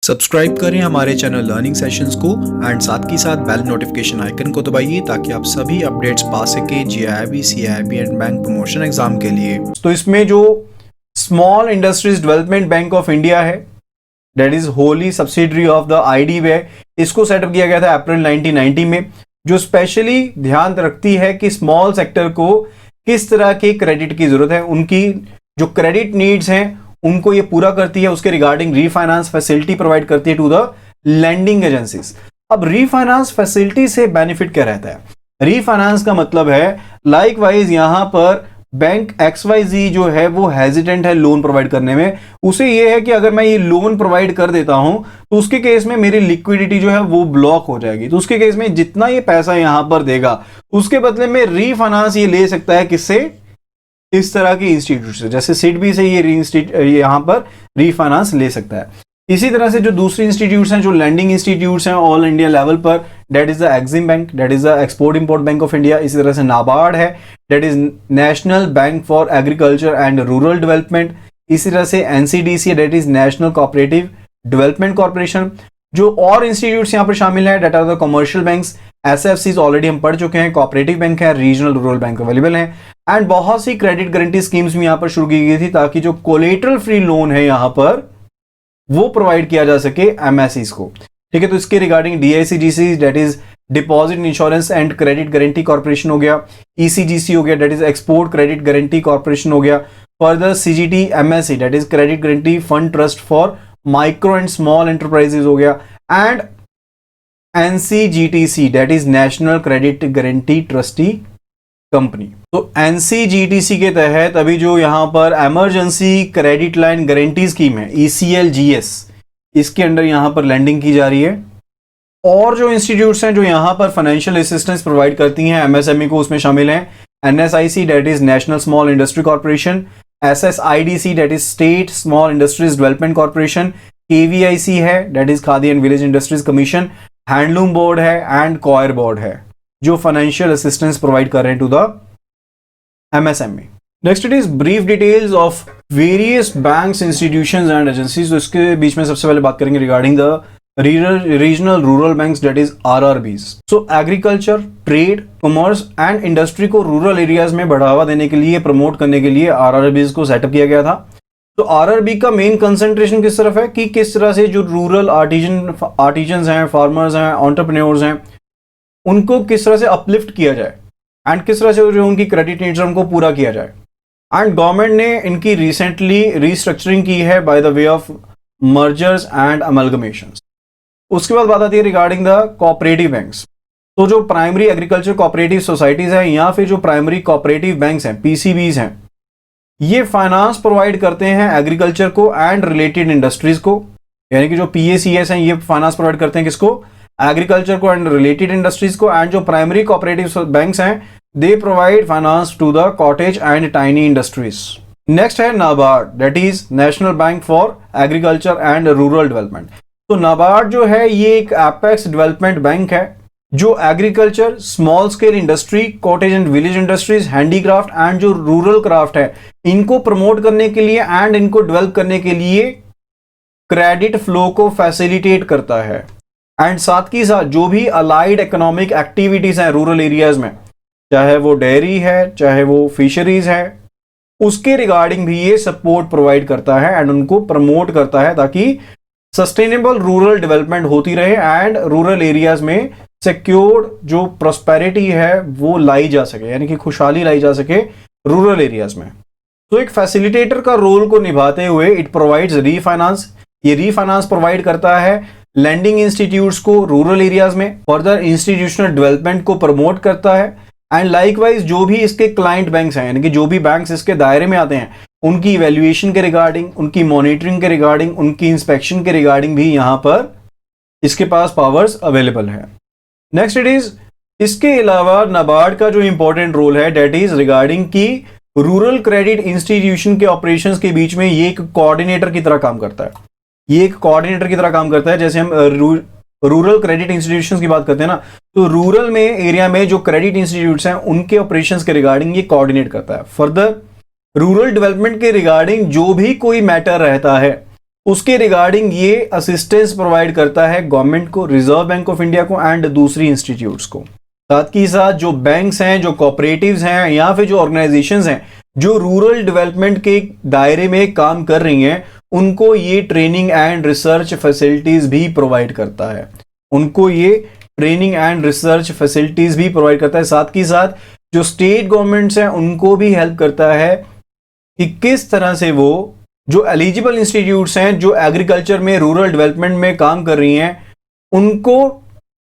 Subscribe करें हमारे channel learning sessions को एंड साथ ही साथ बेल नोटिफिकेशन आइकन को दबाइए ताकि आप सभी अपडेट्स पा सके GIB, CIB and bank promotion exam के लिए। तो इसमें जो small industries development bank of India है, that is wholly subsidiary of the IDBI है, इसको सेटअप किया गया था अप्रैल 1990 में, जो स्पेशली ध्यान रखती है कि स्मॉल सेक्टर को किस तरह के क्रेडिट की जरूरत है, उनकी जो क्रेडिट नीड्स हैं उनको ये पूरा करती है, उसके रिगार्डिंग रीफाइनेंस फैसिलिटी प्रोवाइड करती है टू द लेंडिंग एजेंसीज। अब रीफाइनेंस फैसिलिटी से बेनिफिट क्या रहता है? रीफाइनेंस का मतलब है लाइकवाइज यहां पर बैंक XYZ जो है वो हेजिटेंट है लोन प्रोवाइड करने में। उसे ये है कि अगर मैं ये लोन प्रोवाइड कर देता हूं तो उसके केस में मेरी लिक्विडिटी जो है वो ब्लॉक हो जाएगी। तो उसके केस में जितना ये पैसा यहां पर देगा उसके बदले में रीफाइनेंस ये ले सकता है किससे? इस तरह की इंस्टीट्यूट से, जैसे सिडबी से ये यहां पर रीफाइनेंस ले सकता है। इसी तरह से जो दूसरी इंस्टीट्यूट्स हैं, जो लैंडिंग इंस्टीट्यूट्स हैं ऑल इंडिया लेवल पर, that is the EXIM bank, that is the export import bank of India. इसी तरह से नाबार्ड है, that is national bank for agriculture and rural development. इसी तरह से NCDC, that is national cooperative development corporation. जो और इंस्टीट्यूट्स यहाँ पर शामिल हैं, that are the commercial banks, SFCs already हम पढ़ चुके हैं, कोऑपरेटिव बैंक है, रीजनल रूरल बैंक अवेलेबल है, एंड बहुत सी क्रेडिट गारंटी स्कीम्स भी यहाँ पर शुरू की गई थी ताकि जो कोलेटरल फ्री लोन है यहाँ पर वो प्रोवाइड किया जा सके MSEs को। ठीक है, तो इसके regarding DICGC, that is deposit insurance and credit guarantee corporation हो गया, ECGC हो गया, that is export credit guarantee corporation हो गया, further CGT MSE, that is credit guarantee fund trust for micro and small enterprises हो गया, and NCGTC, that is national credit guarantee trustee company. तो NCGTC के तहत अभी जो यहां पर emergency credit line guarantee scheme है ECLGS, इसके अंडर यहां पर लैंडिंग की जा रही है। और जो इंस्टीट्यूट्स हैं जो यहां पर फाइनेंशियल असिस्टेंस प्रोवाइड करती हैं MSME को, उसमें शामिल हैं NSIC, that is national small industry corporation, SSIDC, that is state small industries development corporation, KVIC है, that is khadi and village industries commission, handloom board है एंड कॉयर बोर्ड है जो फाइनेंशियल असिस्टेंस प्रोवाइड कर रहे हैं to the MSME। Next it is brief details of various banks, institutions and agencies. तो इसके बीच में सबसे पहले बात करेंगे regarding the regional rural banks, that is RRBs। So agriculture, trade, commerce and industry को रूरल एरियाज में बढ़ावा देने के लिए, प्रमोट करने के लिए RRBs को सेटअप किया गया था। तो RRB का मेन कंसंट्रेशन किस तरफ है कि किस तरह से जो रूरल आर्टिजन्स हैं, फार्मर्स हैं, एंटरप्रेन्योर्स हैं, उनको किस तरह से अपलिफ्ट किया जाए एंड किस तरह से जो उनकी क्रेडिट नीड्स उनको पूरा किया जाए। एंड गवर्नमेंट ने इनकी रिसेंटली रीस्ट्रक्चरिंग की है by the way of mergers and amalgamations. उसके बाद बात आती है रिगार्डिंग द कोऑपरेटिव बैंक्स। तो जो प्राइमरी एग्रीकल्चर कोऑपरेटिव सोसाइटीज हैं या फिर जो प्राइमरी कोऑपरेटिव बैंक्स हैं, PCBs हैं, ये फाइनेंस प्रोवाइड करते हैं एग्रीकल्चर को एंड रिलेटेड इंडस्ट्रीज को। यानी कि जो PACS हैं ये फाइनेंस प्रोवाइड करते हैं किसको? एग्रीकल्चर को एंड रिलेटेड इंडस्ट्रीज को। एंड जो प्राइमरी कोऑपरेटिव बैंक्स हैं they provide finance to the cottage and tiny industries. Next है NABARD, that is national bank for agriculture and rural development. तो नाबार्ड जो है ये एक एपेक्स डेवलपमेंट बैंक है जो agriculture, small scale industry, cottage and village industries, handicraft and जो rural craft है इनको प्रमोट करने के लिए एंड इनको डेवलप करने के लिए क्रेडिट फ्लो को फैसिलिटेट करता है। एंड साथ ही साथ जो भी अलाइड इकोनॉमिक एक्टिविटीज हैं रूरल एरियाज में, चाहे वो डेयरी है, चाहे वो फिशरीज है, उसके रिगार्डिंग भी ये सपोर्ट प्रोवाइड करता है एंड उनको प्रमोट करता है ताकि सस्टेनेबल रूरल डेवलपमेंट होती रहे एंड रूरल एरियाज में सिक्योर्ड जो प्रॉस्पेरिटी है वो लाई जा सके, यानी कि खुशहाली लाई जा सके रूरल एरियाज में। तो एक फैसिलिटेटर का रोल को निभाते हुए इट प्रोवाइड्स रीफाइनेंस। ये रीफाइनेंस प्रोवाइड करता है लैंडिंग इंस्टीट्यूट्स को रूरल एरियाज में, फर्दर इंस्टीट्यूशनल डेवलपमेंट को प्रमोट करता है एंड लाइकवाइज जो भी इसके क्लाइंट बैंक्स हैं, यानी कि जो भी बैंक्स इसके दायरे में आते हैं, उनकी इवैल्यूएशन के रिगार्डिंग, उनकी मॉनिटरिंग के रिगार्डिंग, उनकी इंस्पेक्शन के रिगार्डिंग भी यहां पर इसके पास पावर्स अवेलेबल है। नेक्स्ट इट इज, इसके अलावा नाबार्ड का जो इंपॉर्टेंट रोल है डेट इज रिगार्डिंग की रूरल क्रेडिट इंस्टीट्यूशन के ऑपरेशंस के बीच में ये एक कोऑर्डिनेटर की तरह काम करता है। ये एक कोऑर्डिनेटर की तरह काम करता है। जैसे हम रूरल क्रेडिट इंस्टीट्यूशंस की बात करते हैं ना, तो रूरल में एरिया में जो क्रेडिट इंस्टीट्यूट्स हैं उनके ऑपरेशंस के रिगार्डिंग ये कोऑर्डिनेट करता है। फर्दर रूरल डेवलपमेंट के रिगार्डिंग जो भी कोई मैटर रहता है उसके रिगार्डिंग ये असिस्टेंस प्रोवाइड करता है गवर्नमेंट को, रिजर्व बैंक ऑफ इंडिया को एंड दूसरी इंस्टीट्यूट्स को। साथ ही साथ जो बैंक्स हैं, जो कोऑपरेटिव्स हैं या फिर जो ऑर्गेनाइजेशंस हैं जो रूरल डेवलपमेंट के दायरे में काम कर रही हैं, उनको ये ट्रेनिंग एंड रिसर्च फैसिलिटीज भी प्रोवाइड करता है। उनको ये ट्रेनिंग एंड रिसर्च फैसिलिटीज भी प्रोवाइड करता है। साथ ही साथ जो स्टेट गवर्नमेंट्स हैं उनको भी हेल्प करता है कि किस तरह से वो जो एलिजिबल इंस्टीट्यूट्स हैं जो एग्रीकल्चर में, रूरल डेवलपमेंट में काम कर रही हैं, उनको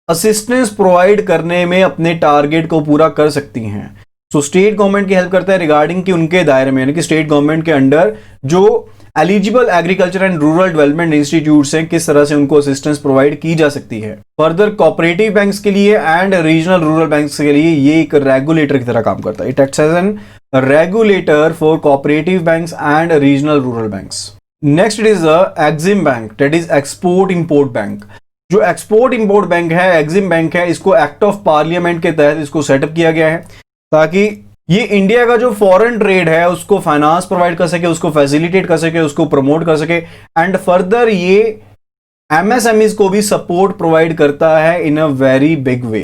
असिस्टेंस प्रोवाइड करने में अपने टारगेट को पूरा कर सकती हैं। सो स्टेट गवर्नमेंट की हेल्प करता है रिगार्डिंग कि उनके दायरे में, यानी कि स्टेट गवर्नमेंट के अंडर जो eligible agriculture and rural development institutes हैं, किस तरह से उनको असिस्टेंस प्रोवाइड की जा सकती है। फर्दर कोऑपरेटिव बैंक्स के लिए एंड रीजनल रूरल बैंक्स के लिए ये एक रेगुलेटर की तरह काम करता है। It acts as an regulator for cooperative banks and regional rural banks. Next it is EXIM bank, that is export import bank. जो एक्सपोर्ट इंपोर्ट बैंक है, एक्सिम बैंक है, इसको एक्ट ऑफ पार्लियामेंट के तहत इसको सेटअप किया गया है ताकि ये इंडिया का जो फॉरेन ट्रेड है उसको फाइनेंस प्रोवाइड कर सके, उसको फैसिलिटेट कर सके, उसको प्रमोट कर सके एंड फर्दर ये एमएसएमईज को भी सपोर्ट प्रोवाइड करता है in a very big way.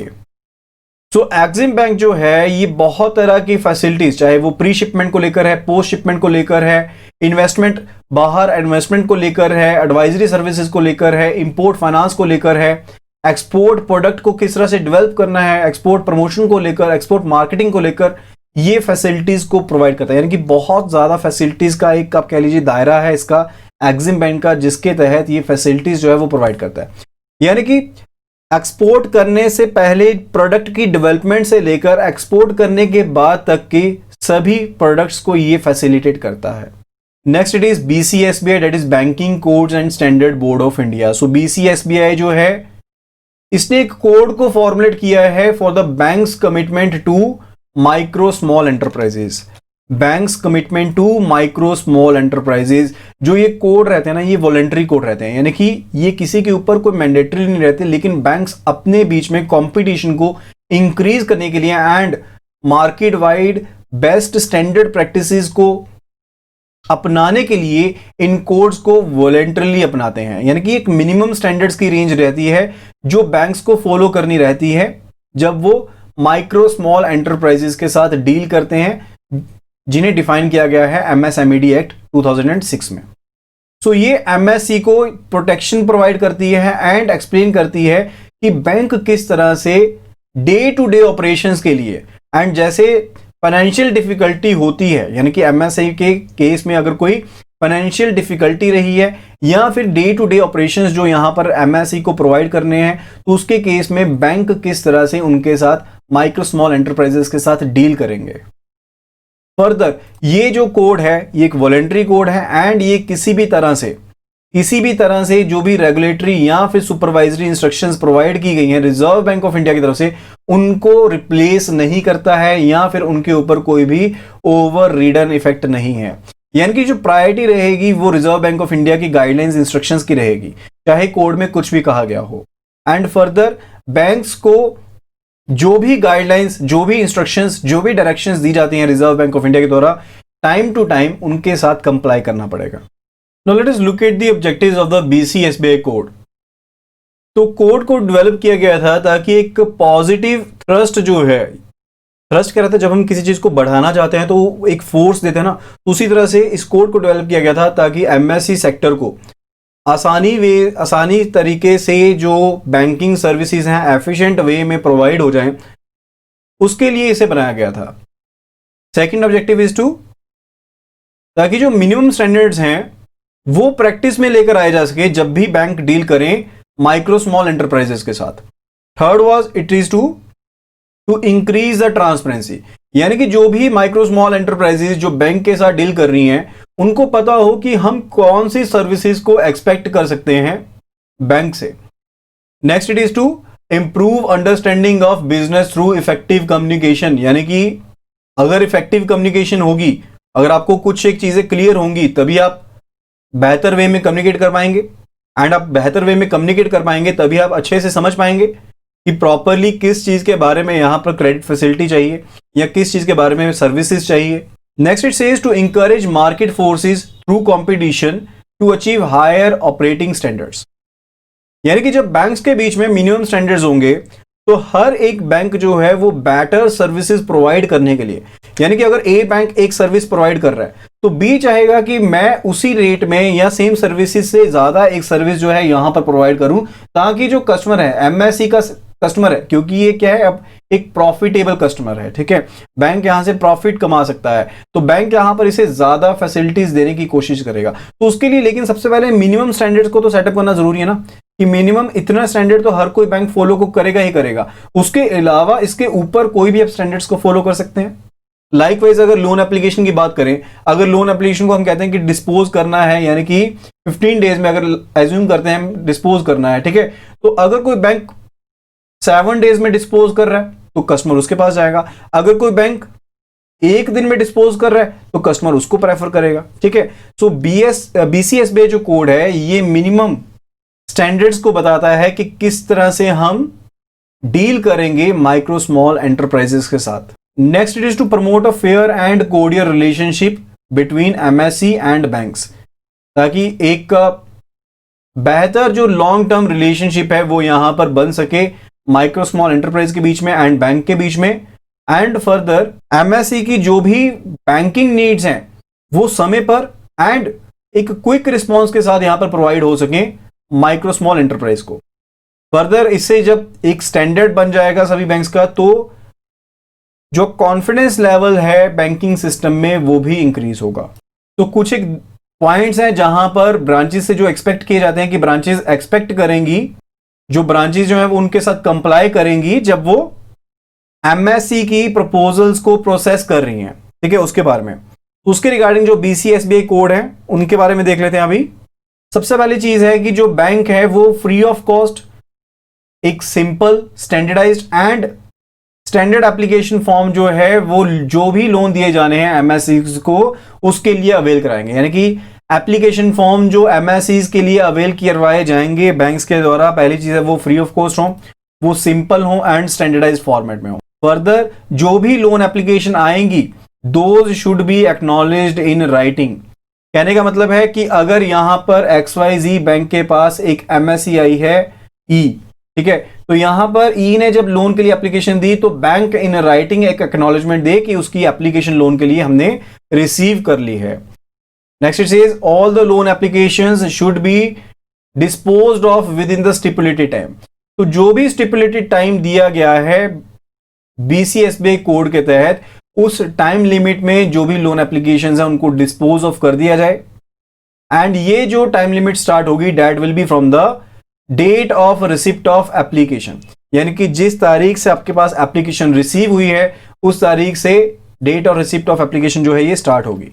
So EXIM bank जो है ये बहुत तरह की फैसिलिटीज, चाहे वो प्री शिपमेंट को लेकर है, पोस्ट शिपमेंट को लेकर है, इन्वेस्टमेंट, बाहर इन्वेस्टमेंट को लेकर है, एडवाइजरी सर्विसेज को लेकर है, इंपोर्ट फाइनेंस को लेकर है, एक्सपोर्ट प्रोडक्ट को किस तरह से डेवलप करना है, एक्सपोर्ट प्रमोशन को लेकर, एक्सपोर्ट मार्केटिंग को लेकर, ये फैसिलिटीज को प्रोवाइड करता है। यानी कि बहुत ज्यादा फैसिलिटीज का एक आप कह लीजिए दायरा है इसका एक्सिम बैंक का, जिसके तहत ये फैसिलिटीज जो है वो प्रोवाइड करता है। यानी कि एक्सपोर्ट करने से पहले प्रोडक्ट की डेवलपमेंट से लेकर एक्सपोर्ट करने के बाद तक की सभी प्रोडक्ट्स को ये फैसिलिटेट करता है। Next it is BCSBI, that is banking codes and standard board of India. So BCSBI जो है इसने एक कोड को फॉर्मुलेट किया है for the banks commitment to micro small enterprises. Banks commitment to micro small enterprises, जो ये code रहते हैं ना, ये वॉलंटरी कोड रहते हैं, यानी कि ये किसी के ऊपर कोई मैंडेटरी नहीं रहते, लेकिन बैंक्स अपने बीच में कंपटीशन को इंक्रीज करने के लिए and market wide best standard practices को अपनाने के लिए इन कोड्स को वॉलंटरली अपनाते हैं। यानी कि एक मिनिमम स्टैंडर्ड्स की रेंज रहती है जो बैंक्स को फॉलो करनी रहती है जब वो माइक्रो स्मॉल एंटरप्राइजेस के साथ डील करते हैं, जिन्हें डिफाइन किया गया है MSMED एक्ट 2006 में। सो ये MSC को प्रोटेक्शन प्रोवाइड करती है एंड एक्सप्लेन करती है कि बैंक किस तरह से डे टू डे ऑपरेशंस के लिए एंड जैसे फाइनेंशियल डिफिकल्टी होती है, यानी कि MSI के केस में अगर कोई फाइनेंशियल डिफिकल्टी रही है या फिर डे टू डे ऑपरेशंस जो यहां पर MSI को प्रोवाइड करने हैं, तो उसके केस में बैंक किस तरह से उनके साथ माइक्रो स्मॉल एंटरप्राइजेस के साथ डील करेंगे। फर्दर ये जो कोड है ये एक वॉलंटरी कोड है एंड ये किसी भी तरह से जो भी रेगुलेटरी या फिर सुपरवाइजरी इंस्ट्रक्शंस प्रोवाइड की गई हैं रिजर्व बैंक ऑफ इंडिया की तरफ से, उनको रिप्लेस नहीं करता है या फिर उनके ऊपर कोई भी ओवर रीडन इफेक्ट नहीं है। यानी कि जो प्रायोरिटी रहेगी वो रिजर्व बैंक ऑफ इंडिया की गाइडलाइंस इंस्ट्रक्शंस की रहेगी, चाहे कोड में कुछ भी कहा गया हो। एंड फर्दर बैंक्स को जो भी गाइडलाइंस, जो भी इंस्ट्रक्शंस, जो भी डायरेक्शंस दी जाती हैं रिजर्व बैंक ऑफ इंडिया के द्वारा, टाइम टू टाइम उनके साथ कंप्लाई करना पड़ेगा। Now let us look at the objectives of the BCSBI code. तो कोड को डेवलप किया गया था ताकि एक पॉजिटिव थ्रस्ट जो है, थ्रस्ट क्या रहता है, जब हम किसी चीज को बढ़ाना चाहते हैं तो एक फोर्स देते हैं ना, उसी तरह से इस कोड को डेवलप किया गया था ताकि MSC सेक्टर को आसानी तरीके से जो बैंकिंग सर्विसेज हैं एफिशिएंट वे में प्रोवाइड हो जाएं, उसके लिए इसे बनाया गया था। सेकंड ऑब्जेक्टिव इज टू, ताकि जो मिनिमम स्टैंडर्ड्स हैं वो प्रैक्टिस में लेकर आए जा सके जब भी बैंक डील करें माइक्रो स्मॉल एंटरप्राइजेस के साथ। Third was it is to increase the transparency, यानी कि जो भी माइक्रो स्मॉल एंटरप्राइजेस जो बैंक के साथ डील कर रही हैं उनको पता हो कि हम कौन सी सर्विसेज को एक्सपेक्ट कर सकते हैं बैंक से। Next it is to improve understanding of business through effective communication, यानी कि अगर इफेक्टिव कम्युनिकेशन होगी, अगर आपको कुछ एक चीजें क्लियर होंगी तभी आप बेहतर वे में कम्युनिकेट कर पाएंगे एंड आप बेहतर वे में कम्युनिकेट कर पाएंगे तभी आप अच्छे से समझ पाएंगे कि प्रॉपरली किस चीज के बारे में यहां पर क्रेडिट फैसिलिटी चाहिए या किस चीज के बारे में सर्विसेज चाहिए। Next it says to encourage market forces through competition to achieve higher operating standards. यानी कि जब बैंक्स के बीच में मिनिमम स्टैंडर्ड्स होंगे तो हर एक बैंक जो है वो बेटर सर्विसेज प्रोवाइड करने के लिए, यानी कि अगर ए बैंक एक सर्विस प्रोवाइड कर रहा है तो बी चाहेगा कि मैं उसी रेट में या सेम सर्विसेज से ज्यादा एक सर्विस जो है यहां पर प्रोवाइड करूं, ताकि जो कस्टमर है एमएससी का कस्टमर है, क्योंकि ये क्या है अब एक प्रॉफिटेबल कस्टमर है, ठीक है, बैंक यहां से प्रॉफिट कमा सकता है, तो बैंक यहां पर इसे ज्यादा फैसिलिटीज देने की कोशिश करेगा। तो उसके लिए लेकिन सबसे पहले मिनिमम स्टैंडर्ड्स को तो सेटअप करना जरूरी है ना, कि मिनिमम इतना स्टैंडर्ड तो हर कोई बैंक फॉलो को करेगा ही करेगा, उसके अलावा इसके ऊपर कोई भी आप स्टैंडर्ड्स को फॉलो कर सकते हैं। लाइकवाइज अगर लोन एप्लीकेशन की बात करें, अगर लोन एप्लीकेशन को हम कहते हैं कि डिस्पोज करना है, यानी कि 15 डेज में अगर एज्यूम करते हैं डिस्पोज करना है, ठीक है, तो अगर कोई बैंक 7 डेज में डिस्पोज कर रहा है तो कस्टमर उसके पास जाएगा, अगर कोई बैंक 1 दिन में डिस्पोज कर रहा है तो कस्टमर उसको प्रेफर करेगा, ठीक है। सो बीसीएसबी जो कोड है ये मिनिमम स्टैंडर्ड्स को बताता है कि किस तरह से हम डील करेंगे माइक्रो स्मॉल एंटरप्राइजेस के साथ। Next it is to promote a fair and cordial relationship between MSC and banks, ताकि एक बेहतर जो लॉन्ग टर्म रिलेशनशिप है वो यहां पर बन सके माइक्रो स्मॉल एंटरप्राइज के बीच में एंड बैंक के बीच में। एंड फर्दर एमएससी की जो भी बैंकिंग नीड्स हैं वो समय पर एंड एक क्विक रिस्पॉन्स के साथ यहां पर प्रोवाइड हो सके माइक्रो स्मॉल एंटरप्राइज को। फर्दर इससे जब एक स्टैंडर्ड बन जाएगा सभी बैंक्स का तो जो कॉन्फिडेंस लेवल है बैंकिंग सिस्टम में वो भी इंक्रीज होगा। तो कुछ एक पॉइंट्स हैं जहां पर ब्रांचेस से जो एक्सपेक्ट किए जाते हैं कि ब्रांचेस एक्सपेक्ट करेंगी, जो ब्रांचेस जो है वो उनके साथ कंप्लाई करेंगी जब वो एमएससी की प्रपोजल्स को प्रोसेस कर रही हैं, ठीक है, उसके बारे में। उसके रिगार्डिंग जो बीसीएसबी कोड है उनके बारे में देख लेते हैं अभी। सबसे पहली चीज है कि जो बैंक है वो फ्री ऑफ कॉस्ट एक simple standardised and standard application form जो है वो जो भी लोन दिए जाने हैं एमएससी को उसके लिए अवेल कराएंगे, यानी कि एप्लीकेशन फॉर्म जो एमएससी के लिए अवेल करवाए जाएंगे बैंक्स के द्वारा, पहली चीज है वो फ्री ऑफ कॉस्ट हो, वो सिंपल हो एंड स्टैंडर्डाइज्ड फॉर्मेट में हो। फर्दर जो भी लोन एप्लीकेशन आएंगी those should be acknowledged in writing. कहने का मतलब है कि अगर यहां पर XYZ बैंक के पास एक एमएससी आई है ई, ठीक है, तो यहां पर ई ने जब लोन के लिए एप्लीकेशन दी तो बैंक इन राइटिंग एक एक्नॉलेजमेंट दे कि उसकी एप्लीकेशन लोन के लिए हमने रिसीव कर ली है। Next it says all the loan applications should be disposed of with in the stipulated time. तो जो भी स्टिपुलेटेड टाइम दिया गया है बीसीएसबी कोड के तहत उस टाइम लिमिट में जो भी लोन एप्लीकेशंस हैं उनको डिस्पोज ऑफ कर दिया जाए। एंड ये जो टाइम लिमिट स्टार्ट होगी that will be from the date of receipt of application, यानी कि जिस तारीख से आपके पास एप्लीकेशन रिसीव हुई है उस तारीख से date of receipt of application जो है ये स्टार्ट होगी।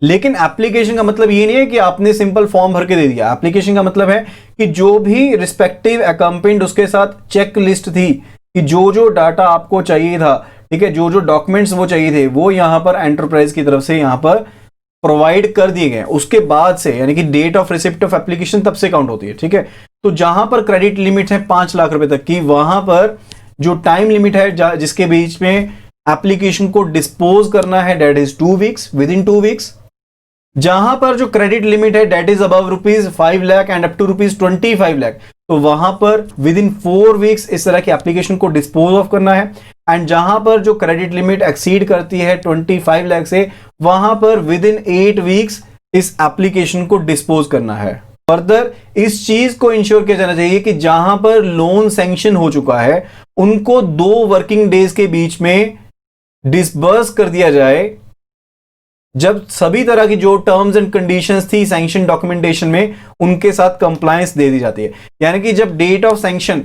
लेकिन एप्लीकेशन का मतलब ये नहीं है कि आपने सिंपल फॉर्म भर के दे दिया। एप्लीकेशन का मतलब है कि जो भी रिस्पेक्टिव अकम्पेंड उसके साथ चेक लिस्ट थी कि जो जो डाटा आपको चाहिए था, ठीक है, जो जो डॉक्यूमेंट्स वो चाहिए थे वो यहां पर एंटरप्राइज की तरफ से यहां पर प्रोवाइड कर दिए गए। उसके बाद से यानी कि date of receipt of application तब से काउंट होती है, ठीक है। तो जहां पर क्रेडिट लिमिट है 5 लाख रुपए तक की, वहां पर जो टाइम लिमिट है जिसके बीच में एप्लीकेशन को डिस्पोज करना है that is 2 weeks, within 2 weeks. जहां पर जो क्रेडिट लिमिट है that is above ₹5 lakh and up to ₹25 lakh, तो वहां पर विद इन 4 वीक्स इस तरह की एप्लीकेशन को डिस्पोज ऑफ करना है। एंड जहां पर जो क्रेडिट लिमिट एक्सीड करती है 25 लाख से, वहां पर विद इन 8 वीक्स इस एप्लीकेशन को डिस्पोज करना है। फर्दर इस चीज को इंश्योर किया जाना चाहिए कि जहां पर लोन सैंक्शन हो चुका है उनको 2 वर्किंग डेज के बीच में डिसबर्स कर दिया जाए, जब सभी तरह की जो टर्म्स एंड कंडीशंस थी सैंक्शन डॉक्यूमेंटेशन में उनके साथ कंप्लायंस दे दी जाती है। यानी कि जब डेट ऑफ सैंक्शन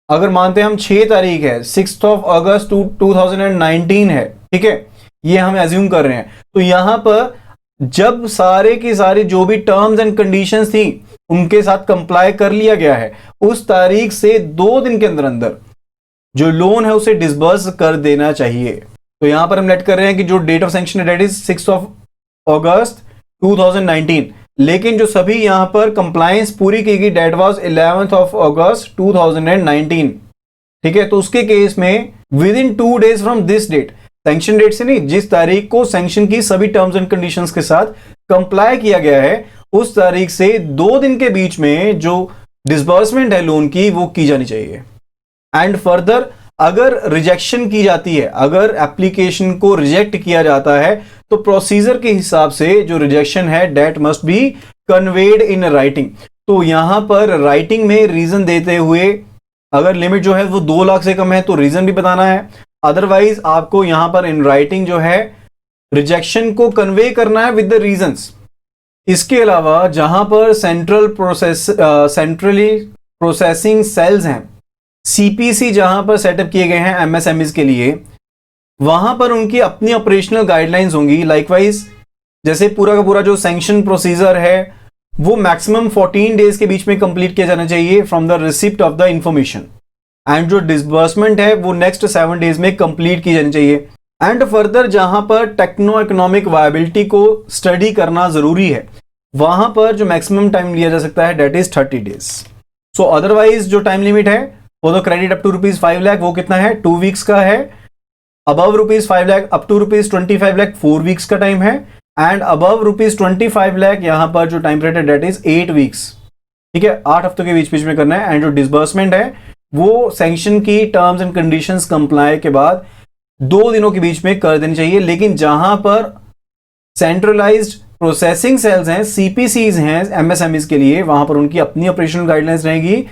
अगर मानते हैं हम 6 तारीख है, 6 अगस्त 2019 है, ठीक है, ये हम एज्यूम कर रहे हैं, तो यहां पर जब सारे की सारी जो भी टर्म्स एंड कंडीशंस थी उनके साथ कंप्लाई कर लिया गया है, उस तारीख से 2 दिन के अंदर अंदर जो लोन है उसे डिसबर्स कर देना चाहिए। तो यहां पर हम लेट कर रहे हैं कि जो डेट ऑफ सैंक्शन है दैट इज 6 अगस्त 2019, लेकिन जो सभी यहां पर कंप्लायंस पूरी की गई दैट वाज 11 अगस्त 2019, ठीक है। तो उसके केस में within 2 days from this date, sanction date से नहीं, जिस तारीख को सैंक्शन की सभी टर्म्स एंड कंडीशंस के साथ कंप्लाई किया गया है उस तारीख से 2 दिन के बीच में जो डिसबर्समेंट है लोन की वो की जानी चाहिए। एंड फर्दर अगर रिजेक्शन की जाती है, अगर एप्लीकेशन को रिजेक्ट किया जाता है तो प्रोसीजर के हिसाब से जो रिजेक्शन है that must be conveyed in writing. तो यहां पर राइटिंग में रीजन देते हुए, अगर लिमिट जो है वो 2 लाख से कम है तो रीजन भी बताना है, अदरवाइज आपको यहां पर इन राइटिंग जो है रिजेक्शन को कन्वे करना है विद द रीजंस। इसके अलावा जहां पर सेंट्रली प्रोसेसिंग सेल्स हैं, सीपीसी जहां पर सेटअप किए गए हैं एमएसएमईज के लिए, वहां पर उनकी अपनी ऑपरेशनल गाइडलाइंस होंगी। लाइकवाइज जैसे पूरा का पूरा जो सैंक्शन प्रोसीजर है वो मैक्सिमम 14 डेज के बीच में कंप्लीट किया जाना चाहिए from the receipt of the information, and जो डिसबर्समेंट है वो नेक्स्ट 7 डेज में कंप्लीट की जानी चाहिए। एंड फर्दर जहां पर टेक्नो इकोनॉमिक वायबिलिटी को स्टडी करना जरूरी है, वहां पर जो मैक्सिमम टाइम लिया जा सकता है that is 30 days. So otherwise जो टाइम लिमिट है वो तो क्रेडिट अप टू ₹5 लाख वो कितना है, 2 वीक्स का है। Above ₹5 lakh up to ₹25 lakh 4 weeks का टाइम है। एंड अबव ₹25 लाख यहां पर जो टाइम पीरियड है डेट इज 8 वीक्स। ठीक है, 8 हफ्तों के बीच में करना है। एंड जो डिसबर्समेंट है वो सैंक्शन की टर्म्स एंड कंडीशंस कंप्लाई के बाद 2 दिनों के बीच में कर देनी चाहिए। लेकिन जहां पर सेंट्रलाइज्ड प्रोसेसिंग सेल्स हैं, सीपीसीज हैं एमएसएमईज के लिए, वहां पर उनकी अपनी ऑपरेशनल गाइडलाइंस रहेगी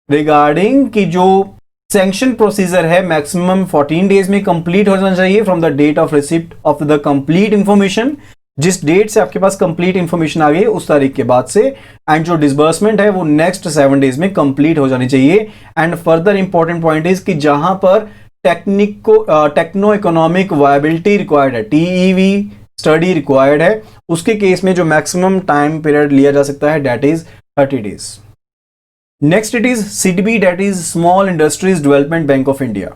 रिगार्डिंग कि जो सैंक्शन प्रोसीजर है मैक्सिमम 14 डेज में कंप्लीट हो जाना चाहिए from the date of receipt of the complete information. जिस डेट से आपके पास कंप्लीट इंफॉर्मेशन आ गई उस तारीख के बाद से। एंड जो डिसबर्समेंट है वो नेक्स्ट 7 डेज में कंप्लीट हो जानी चाहिए। And further important point is कि जहां पर टेक्नो इकोनॉमिक वायबिलिटी रिक्वायर्ड है, टीईवी स्टडी रिक्वायर्ड है, उसके केस में जो मैक्सिमम टाइम पीरियड लिया जा सकता है that is 30 days. Next it is SIDBI, that is small industries development bank of India.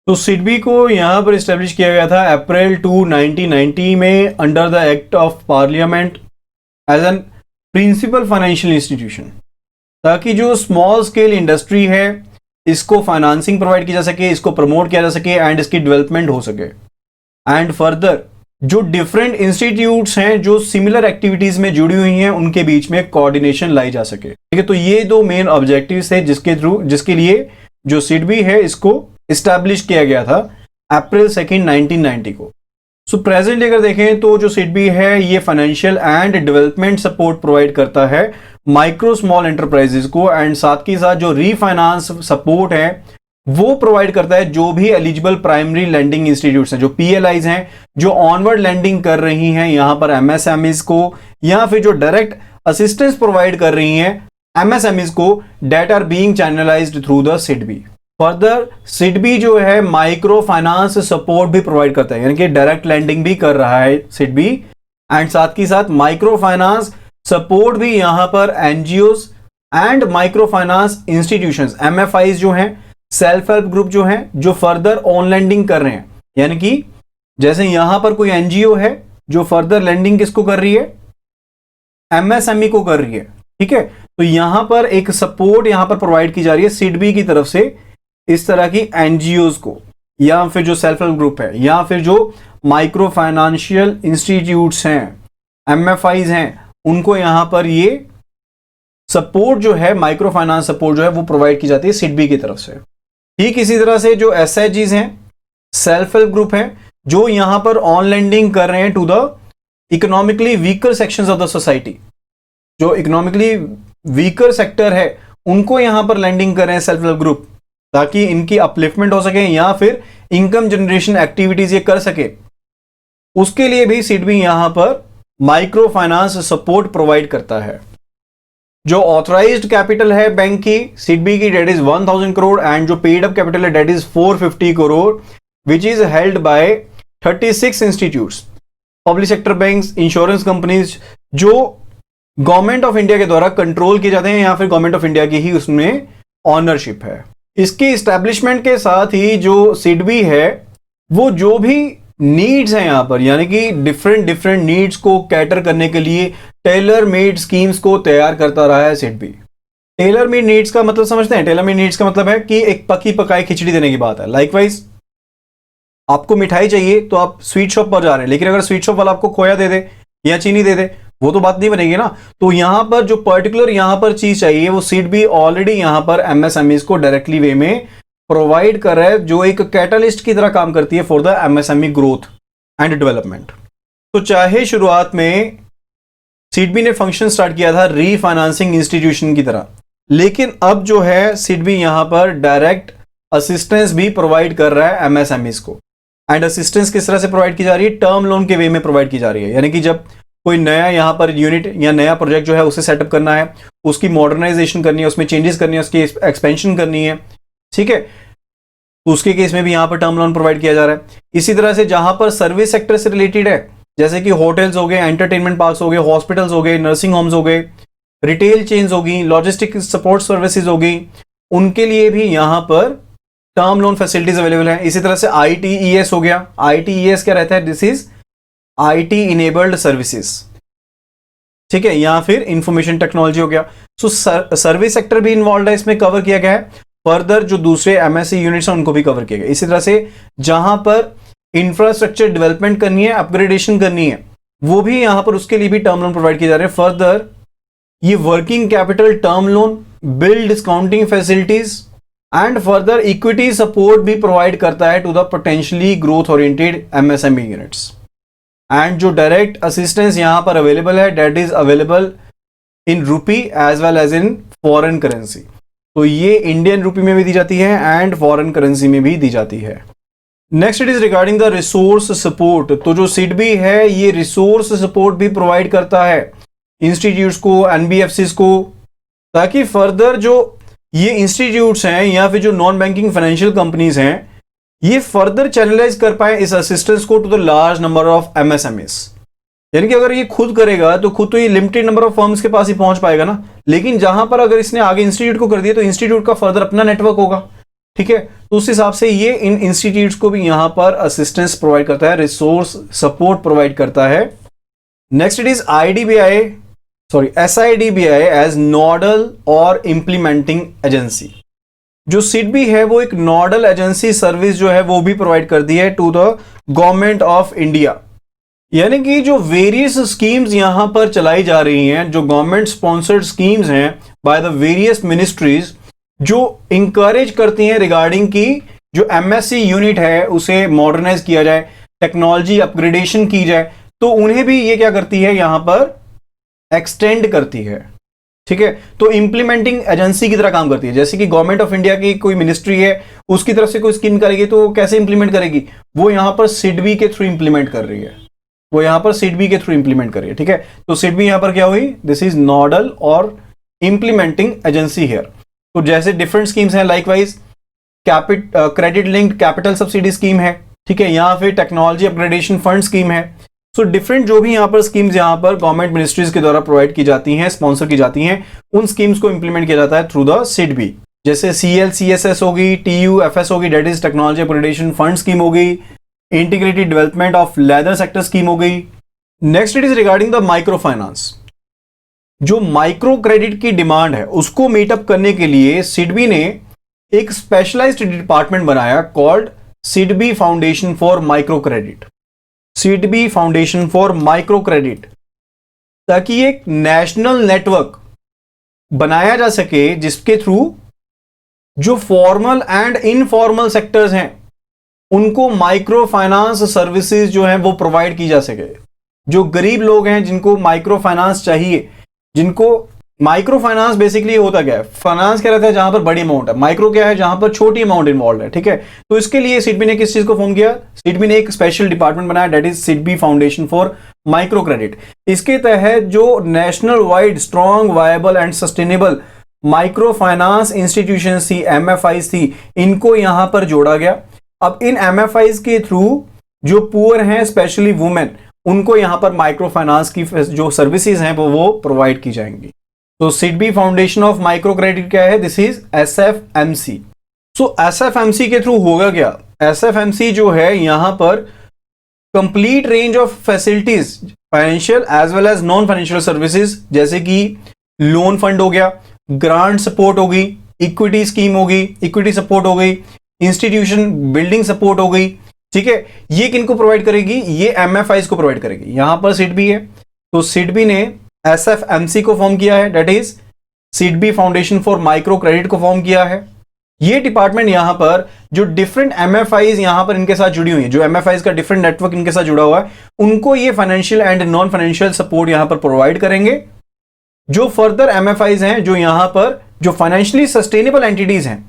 तो सिडबी को यहां पर स्टैब्लिश किया गया था अप्रैल 2, 1990 में under the act of parliament as an principal financial institution, ताकि जो स्मॉल स्केल इंडस्ट्री है इसको फाइनेंसिंग प्रोवाइड की जा सके, इसको प्रमोट किया जा सके एंड इसकी डेवलपमेंट हो सके। एंड फर्दर जो डिफरेंट इंस्टीट्यूट्स हैं जो सिमिलर एक्टिविटीज में जुड़ी हुई हैं उनके बीच में कोऑर्डिनेशन लाई जा सके। ठीक है, तो ये 2 मेन ऑब्जेक्टिव्स थे जिसके लिए जो सिडबी है इसको इस्टेब्लिश किया गया था अप्रैल 2, 1990 को। सो प्रेजेंटली अगर देखें तो जो सिडबी है ये financial and development support provide करता है माइक्रो स्मॉल एंटरप्राइजेस को, एंड साथ के साथ जो रीफाइनेंस सपोर्ट है वो प्रोवाइड करता है जो भी एलिजिबल प्राइमरी लैंडिंग इंस्टीट्यूट्स हैं, जो पीएलआईज हैं, जो ऑनवर्ड लैंडिंग कर रही हैं यहां पर एमएसएमईज को, या फिर जो डायरेक्ट असिस्टेंस प्रोवाइड कर रही हैं एमएसएमईज को, that are being channelised through the SIDBI. Further SIDBI जो है माइक्रो फाइनेंस सपोर्ट भी प्रोवाइड करता है, यानी कि डायरेक्ट लैंडिंग भी कर रहा है सिडबी, एंड साथ ही साथ माइक्रो फाइनेंस सपोर्ट भी यहां पर NGOs and micro finance institutions MFIs जो हैं, सेल्फ हेल्प ग्रुप जो हैं, जो फर्दर ऑन लैंडिंग कर रहे हैं। यानी कि जैसे यहां पर कोई एनजीओ है जो फर्दर लैंडिंग किसको कर रही है, एमएसएमई को कर रही है। ठीक है, तो यहां पर एक सपोर्ट यहां पर प्रोवाइड की जा रही है सिडबी की तरफ से इस तरह की एनजीओज को, या फिर जो सेल्फ हेल्प ग्रुप है, या फिर जो माइक्रो फाइनेंशियल इंस्टीट्यूट्स हैं, एमएफआईज हैं, उनको यहां पर ये सपोर्ट जो है, माइक्रो फाइनेंस सपोर्ट जो है वो प्रोवाइड की जाती है सिडबी की तरफ से। ठीक इसी तरह से जो एसएचजीज हैं, सेल्फ हेल्प ग्रुप हैं, जो यहां पर ऑन लैंडिंग कर रहे हैं to the economically weaker sections of the society, जो इकोनॉमिकली वीकर सेक्टर है उनको यहां पर लैंडिंग कर रहे हैं सेल्फ हेल्प ग्रुप, ताकि इनकी अपलिफ्टमेंट हो सके या फिर इनकम जनरेशन एक्टिविटीज ये कर सके। उसके लिए भी सिडबी यहां पर माइक्रो फाइनेंस सपोर्ट प्रोवाइड करता है। जो ऑथराइज्ड कैपिटल है बैंक की सिडबी की डेट इज 1000 करोड़, एंड जो पेड अप कैपिटल है that is 450 crore, which is held by 36 institutes, public sector banks, insurance companies, जो गवर्नमेंट ऑफ इंडिया के द्वारा कंट्रोल किए जाते हैं, या फिर गवर्नमेंट ऑफ इंडिया की ही उसमें ऑनरशिप है। इसके इस्टेब्लिशमेंट के साथ ही जो सिडबी है वो जो भी नीड्स हैं यहां पर, यानी कि डिफरेंट नीड्स को कैटर करने के लिए टेलर मेड स्कीम्स को तैयार करता रहा है सिडबी। टेलर मेड नीड्स का मतलब समझते हैं? टेलर मेड नीड्स का मतलब है कि एक पकी पकाई खिचड़ी देने की बात है। लाइकवाइज आपको मिठाई चाहिए तो आप स्वीट शॉप पर जा रहे हैं, लेकिन अगर स्वीट शॉप वाला आपको खोया दे दे या चीनी दे दे वो तो बात नहीं बनेगी ना। तो यहां पर जो पर्टिकुलर यहां पर चीज चाहिए वो SIDBI ऑलरेडी यहां पर MSMEs को डायरेक्टली वे में प्रोवाइड कर रहा है, जो एक कैटलिस्ट की तरह काम करती है for the MSME growth and development. तो चाहे शुरुआत में SIDBI ने फंक्शन स्टार्ट किया था रीफाइनेंसिंग इंस्टीट्यूशन की तरह, लेकिन अब जो है SIDBI यहां पर डायरेक्ट असिस्टेंस भी प्रोवाइड कर रहा है MSMEs को। एंड असिस्टेंस किस तरह से प्रोवाइड की जा रही है? टर्म लोन के वे में प्रोवाइड की जा रही है। यानी कि जब कोई नया यहां पर यूनिट या नया प्रोजेक्ट जो है उसे सेटअप करना है, उसकी मॉडर्नाइजेशन करनी है, उसमें चेंजेस करनी है, उसकी एक्सपेंशन करनी है, ठीक है, उसके केस में भी यहां पर टर्म लोन प्रोवाइड किया जा रहा है। इसी तरह से जहां पर सर्विस सेक्टर से रिलेटेड है, जैसे कि होटल्स हो गए, एंटरटेनमेंट पार्क्स हो गए, हॉस्पिटल्स हो गए, नर्सिंग होम्स हो गए, रिटेल चेन्स होगी, लॉजिस्टिक सपोर्ट सर्विसेज होगी, उनके लिए भी यहां पर टर्म लोन फैसिलिटीज अवेलेबल है। इसी तरह से ITES हो गया। ITES क्या रहता है? This is IT enabled services, ठीक है, या फिर इंफॉर्मेशन टेक्नोलॉजी हो गया। सो सर्विस सेक्टर भी इन्वॉल्व है, इसमें कवर किया गया है। फर्दर जो दूसरे MSE यूनिट्स हैं उनको भी कवर किया गया। इसी तरह से जहां पर इंफ्रास्ट्रक्चर डेवलपमेंट करनी है, अपग्रेडेशन करनी है, वो भी यहां पर उसके लिए भी टर्म लोन प्रोवाइड किए जा रहे हैं। फर्दर ये working capital term loan, bill discounting facilities and further equity support भी प्रोवाइड करता है to the potentially growth oriented MSME units. And जो डायरेक्ट असिस्टेंस यहां पर अवेलेबल है, that is available in rupee as well as in foreign currency. तो ये Indian rupee में भी दी जाती है एंड फॉरेन करेंसी में भी दी जाती है। Next it is regarding the resource support. तो जो SIDBI है ये रिसोर्स सपोर्ट भी प्रोवाइड करता है इंस्टीट्यूट्स को, NBFCs को, ताकि फर्दर जो ये इंस्टीट्यूट्स हैं या फिर जो नॉन बैंकिंग फाइनेंशियल कंपनीज हैं ये फर्दर चैनलाइज कर पाए इस असिस्टेंस को to the large number of MSMEs। यानी कि अगर ये खुद करेगा तो खुद तो ये लिमिटेड नंबर ऑफ फर्म्स के पास ही पहुंच पाएगा ना, लेकिन जहां पर अगर इसने आगे इंस्टीट्यूट को कर दिया तो इंस्टीट्यूट का फर्दर अपना नेटवर्क होगा, ठीक है। तो उस हिसाब से ये इन इंस्टीट्यूट्स को भी यहां पर असिस्टेंस प्रोवाइड करता है, रिसोर्स सपोर्ट प्रोवाइड करता है। Next it is SIDBI as nodal और इंप्लीमेंटिंग एजेंसी। जो SIDBI है वो एक नोडल एजेंसी सर्विस जो है वो भी प्रोवाइड कर दी है to the government of India. यानी कि जो वेरियस स्कीम्स यहां पर चलाई जा रही हैं, जो गवर्नमेंट स्पॉन्सर्ड स्कीम्स हैं बाय द वेरियस मिनिस्ट्रीज, जो इंकरेज करती हैं रिगार्डिंग की जो MSE यूनिट है उसे मॉडर्नाइज किया जाए, टेक्नोलॉजी अपग्रेडेशन की जाए, तो उन्हें भी ये क्या करती है यहां पर एक्सटेंड करती है, ठीक है। तो इंप्लीमेंटिंग एजेंसी की तरह काम करती है। जैसे कि गवर्नमेंट ऑफ इंडिया की कोई मिनिस्ट्री है, उसकी तरफ से कोई स्कीम करेगी तो कैसे इंप्लीमेंट करेगी? वो यहां पर SIDBI के थ्रू इंप्लीमेंट कर रही है, ठीक है। तो SIDBI यहां पर क्या हुई? दिस इज नोडल और इंप्लीमेंटिंग एजेंसी हियर। तो जैसे डिफरेंट स्कीम्स हैं, likewise credit linked capital subsidy scheme है, ठीक है, यहां फिर टेक्नोलॉजी अपग्रेडेशन फंड स्कीम है। सो डिफरेंट जो भी यहां पर स्कीम्स यहां पर गवर्नमेंट मिनिस्ट्रीज के द्वारा प्रोवाइड की जाती हैं, स्पॉन्सर की जाती हैं, उन स्कीम्स को इंप्लीमेंट किया जाता है थ्रू द SIDBI। जैसे CLCSS होगी, TUFS होगी, that is technology upgradation fund scheme होगी, integrated development of leather sector scheme हो गई। Next it is regarding the micro finance. जो माइक्रो क्रेडिट की डिमांड है उसको मीटअप करने के लिए SIDBI ने एक स्पेशलाइज्ड डिपार्टमेंट बनाया called SIDBI foundation for micro credit. SIDBI foundation for micro credit, ताकि एक नेशनल नेटवर्क बनाया जा सके जिसके थ्रू जो फॉर्मल एंड इनफॉर्मल सेक्टर्स हैं उनको माइक्रो फाइनेंस सर्विसेज जो हैं वो प्रोवाइड की जा सके। जो गरीब लोग हैं जिनको माइक्रो फाइनेंस चाहिए, जिनको माइक्रो फाइनेंस बेसिकली होता क्या है? फाइनेंस क्या रहता है जहां पर बड़ी अमाउंट है, माइक्रो क्या है जहां पर छोटी अमाउंट इन्वॉल्व है, ठीक है। तो इसके लिए SIDBI ने किस चीज को फॉर्म किया? SIDBI ने एक स्पेशल डिपार्टमेंट बनाया, that is SIDBI foundation for micro credit. इसके तहत जो national wide strong viable and sustainable micro finance institution थी, MFIs थी, इनको यहां पर जोड़ा गया। अब इन MFIs के थ्रू जो पुअर हैं, स्पेशली वुमेन, उनको यहां पर माइक्रो फाइनेंस की जो सर्विसेज हैं वो प्रोवाइड की जाएंगी। तो SIDBI foundation of micro credit क्या है? This is SFMC। So SFMC के थ्रू होगा क्या? SFMC जो है यहां पर complete range of facilities, financial as well as non financial services, जैसे कि लोन फंड हो गया, ग्रांट सपोर्ट होगी, इक्विटी स्कीम होगी, इक्विटी सपोर्ट हो गई, इंस्टीट्यूशन बिल्डिंग सपोर्ट हो गई, ठीक है। ये किनको प्रोवाइड करेगी? ये MFIs को प्रोवाइड करेगी। यहां पर SIDBI है, तो सिडबी ने SFMC को फॉर्म किया है, that is SIDBI foundation for micro credit को फॉर्म किया है। ये डिपार्टमेंट यहां पर जो डिफरेंट MFIs यहां पर इनके साथ जुड़ी हुई है, जो MFIs का डिफरेंट नेटवर्क इनके साथ जुड़ा हुआ है, उनको ये financial and non financial support यहां पर प्रोवाइड करेंगे। जो फर्दर MFIs हैं, जो यहां पर जो फाइनेंशियली सस्टेनेबल एंटिटीज हैं,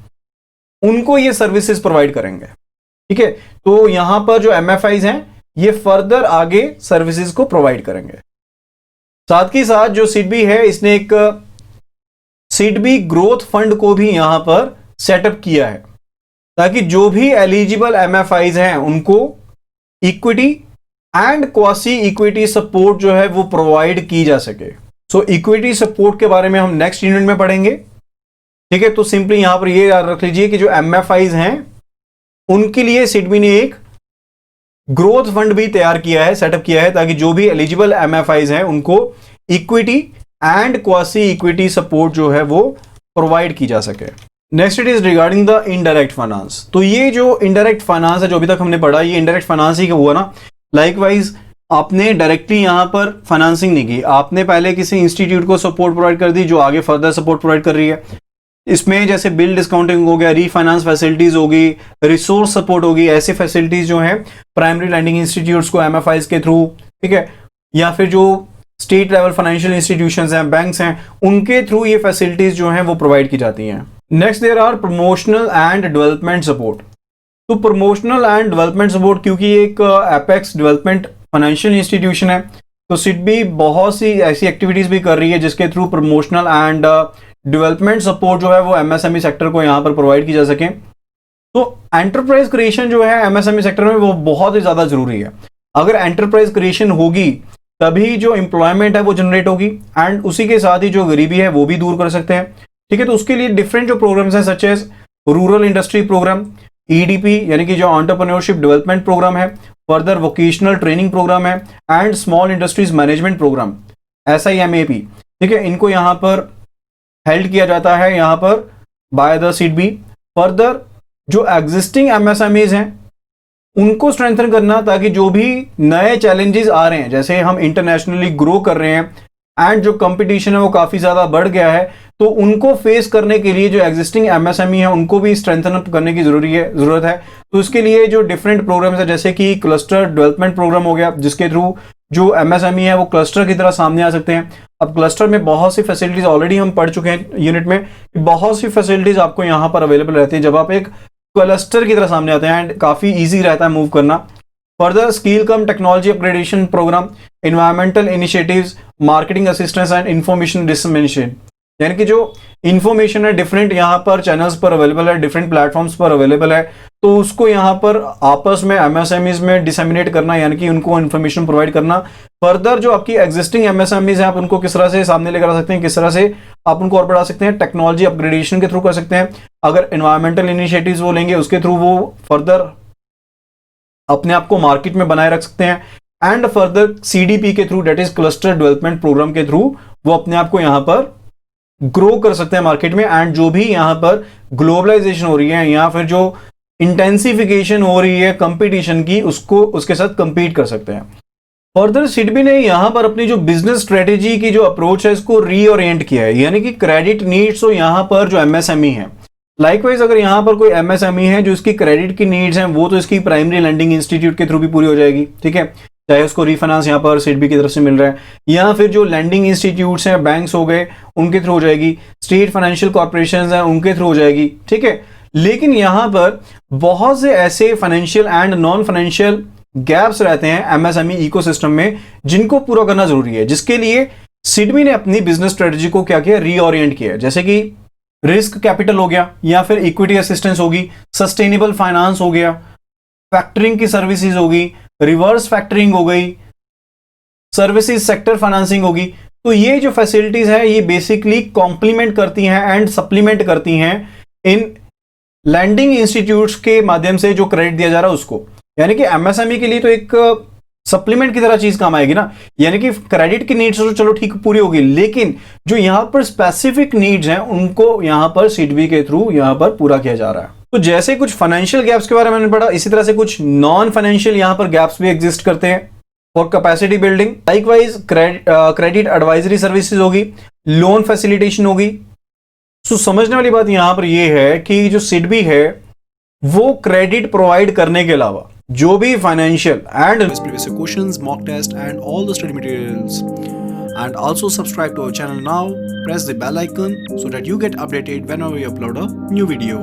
उनको ये सर्विसेज प्रोवाइड करेंगे। ठीक है, तो यहां पर जो MFIs हैं ये फर्दर आगे सर्विसेज को प्रोवाइड करेंगे। साथ ही साथ जो सिडबी है, इसने एक सिडबी ग्रोथ फंड को भी यहां पर सेटअप किया है, ताकि जो भी एलिजिबल MFIs हैं उनको equity and quasi equity support जो है वो प्रोवाइड की जा सके। सो इक्विटी सपोर्ट के बारे में हम नेक्स्ट यूनिट में पढ़ेंगे। ठीक है, तो सिंपली यहां पर ये याद रख लीजिए कि जो MFIs हैं उनके लिए सिडबी ने एक ग्रोथ फंड भी तैयार किया है, सेटअप किया है, ताकि जो भी एलिजिबल MFIs हैं उनको equity and quasi equity support जो है वो प्रोवाइड की जा सके। Next it is regarding the indirect finance. तो ये जो इनडायरेक्ट फाइनेंस है जो अभी तक हमने पढ़ा, ये इनडायरेक्ट फाइनेंस ही हुआ ना। लाइकवाइज आपने डायरेक्टली यहां पर फाइनेंसिंग नहीं की, आपने पहले किसी इंस्टीट्यूट को सपोर्ट प्रोवाइड कर दी जो आगे फर्दर सपोर्ट प्रोवाइड कर रही है। इसमें जैसे बिल डिस्काउंटिंग हो गया, रीफाइनेंस फैसिलिटीज होगी, रिसोर्स सपोर्ट होगी, ऐसी फैसिलिटीज जो है प्राइमरी लैंडिंग इंस्टीट्यूट्स को MFIs के थ्रू, ठीक है, या फिर जो स्टेट लेवल फाइनेंशियल इंस्टीट्यूशंस हैं, बैंक्स हैं, उनके थ्रू ये फैसिलिटीज जो हैं वो प्रोवाइड की जाती हैं। Next there are promotional and development support. तो प्रमोशनल एंड डेवलपमेंट सपोर्ट, क्योंकि एक एपेक्स डेवलपमेंट फाइनेंशियल इंस्टीट्यूशन है, तो सिडबी बहुत सी ऐसी एक्टिविटीज भी कर रही है जिसके through promotional and development support जो है वो MSME सेक्टर को यहां पर प्रोवाइड की जा सके। तो एंटरप्राइज क्रिएशन जो है MSME सेक्टर में वो बहुत ही ज्यादा जरूरी है। अगर एंटरप्राइज क्रिएशन होगी तभी जो एम्प्लॉयमेंट है वो जनरेट होगी, एंड उसी के साथ ही जो गरीबी है वो भी दूर कर सकते हैं। ठीक है, तो उसके लिए डिफरेंट जो प्रोग्राम्स हैं, such as rural industry programme, EDP यानी कि जो एंटरप्रेन्योरशिप डेवलपमेंट प्रोग्राम है, फर्दर वोकेशनल ट्रेनिंग प्रोग्राम है, and small industries management programme SIMAP, ठीक है, इनको यहां पर हेल्ड किया जाता है यहां पर बाय द सिडबी। फर्दर जो एग्जिस्टिंग MSMEs हैं उनको स्ट्रेंथन करना, ताकि जो भी नए चैलेंजेस आ रहे हैं, जैसे हम इंटरनेशनली ग्रो कर रहे हैं एंड जो कंपटीशन है वो काफी ज्यादा बढ़ गया है, तो उनको फेस करने के लिए जो एग्जिस्टिंग MSME है उनको भी स्ट्रेंथन अप करने की जरूरत है। तो इसके लिए जो डिफरेंट प्रोग्राम्स है, जैसे कि क्लस्टर डेवलपमेंट प्रोग्राम हो गया, जिसके थ्रू जो MSME है वो क्लस्टर की तरह सामने आ सकते हैं। अब क्लस्टर में बहुत सी फैसिलिटीज ऑलरेडी हम पढ़ चुके हैं यूनिट में, बहुत सी फैसिलिटीज आपको यहाँ पर अवेलेबल रहती है जब आप एक क्लस्टर की तरह सामने आते हैं, एंड काफी ईजी रहता है मूव करना। Further skill cum technology upgradation programme, environmental initiatives, marketing assistance and information dissemination, यानी कि जो इंफॉर्मेशन है डिफरेंट यहाँ पर चैनल्स पर अवेलेबल है, डिफरेंट प्लेटफॉर्म्स पर अवेलेबल है, तो उसको यहाँ पर आपस में MSMEs में डिसेमिनेट करना, यानी कि उनको इन्फॉर्मेशन प्रोवाइड करना। फर्दर जो आपकी एग्जिस्टिंग MSMEs हैं आप उनको किस तरह से सामने लेकर आ सकते हैं, किस तरह से आप उनको और बढ़ा सकते हैं, टेक्नोलॉजी अपग्रेडेशन के थ्रू कर सकते हैं। अगर एनवायरमेंटल इनिशिएटिव्स वो लेंगे उसके थ्रू वो फर्दर अपने आप को मार्केट में बनाए रख सकते हैं, एंड फर्दर CDP के through, that is cluster development programme के थ्रू, वो अपने आप को यहाँ पर ग्रो कर सकते हैं मार्केट में। एंड जो भी यहाँ पर ग्लोबलाइजेशन हो रही है या फिर जो इंटेंसिफिकेशन हो रही है कंपटीशन की, उसको उसके साथ कंपीट कर सकते हैं। फर्दर सिडबी ने यहां पर अपनी जो बिजनेस स्ट्रेटेजी की जो अप्रोच है इसको रीओरिएंट किया है, यानी कि क्रेडिट नीड्स तो यहां पर जो MSME है, लाइकवाइज अगर यहां पर कोई MSME है जो इसकी क्रेडिट की नीड्स हैं वो तो इसकी प्राइमरी लैंडिंग इंस्टीट्यूट के थ्रू भी पूरी हो जाएगी। ठीक है, चाहे उसको रीफाइनेंस यहाँ पर सिडबी की तरफ से मिल रहा है, या फिर जो लैंडिंग इंस्टीट्यूट्स हैं, बैंक्स हो गए, उनके थ्रू हो जाएगी, स्टेट फाइनेंशियल कॉर्पोरेशंस हैं उनके थ्रू हो जाएगी। ठीक है, लेकिन यहां पर बहुत से ऐसे financial and non financial gaps रहते हैं MSME इकोसिस्टम में, जिनको पूरा करना जरूरी है, जिसके लिए सिडबी ने अपनी बिजनेस स्ट्रेटजी को क्या किया, रीओरिएंट किया। जैसे कि रिस्क कैपिटल हो गया, या फिर इक्विटी असिस्टेंस होगी, सस्टेनेबल फाइनेंस हो गया, फैक्टरिंग की सर्विसेज होगी, रिवर्स फैक्टरिंग हो गई, सर्विसेज सेक्टर फाइनेंसिंग होगी। तो ये जो फैसिलिटीज है ये बेसिकली कॉम्प्लीमेंट करती हैं एंड सप्लीमेंट करती हैं इन लैंडिंग इंस्टीट्यूट्स के माध्यम से जो क्रेडिट दिया जा रहा है उसको, यानी कि MSME के लिए तो एक सप्लीमेंट की तरह चीज काम आएगी ना, यानी कि क्रेडिट की नीड्स तो चलो ठीक पूरी होगी, लेकिन जो यहां पर स्पेसिफिक नीड्स हैं उनको यहां पर सिडबी के थ्रू यहां पर पूरा किया जा रहा है। तो जैसे कुछ फाइनेंशियल गैप्स के बारे में मैंने पढ़ा, इसी तरह से कुछ नॉन फाइनेंशियल यहां पर गैप्स भी एग्जिस्ट करते हैं। For capacity building. Likewise credit advisory services होगी, लोन फैसिलिटेशन होगी। सो समझने वाली बात यहां पर यह है कि जो सिडबी है वो क्रेडिट प्रोवाइड करने के अलावा जो भी financial and previous questions, mock test, and all the study materials. And also subscribe to our channel now. Press the bell icon so that you get updated whenever we upload a new video.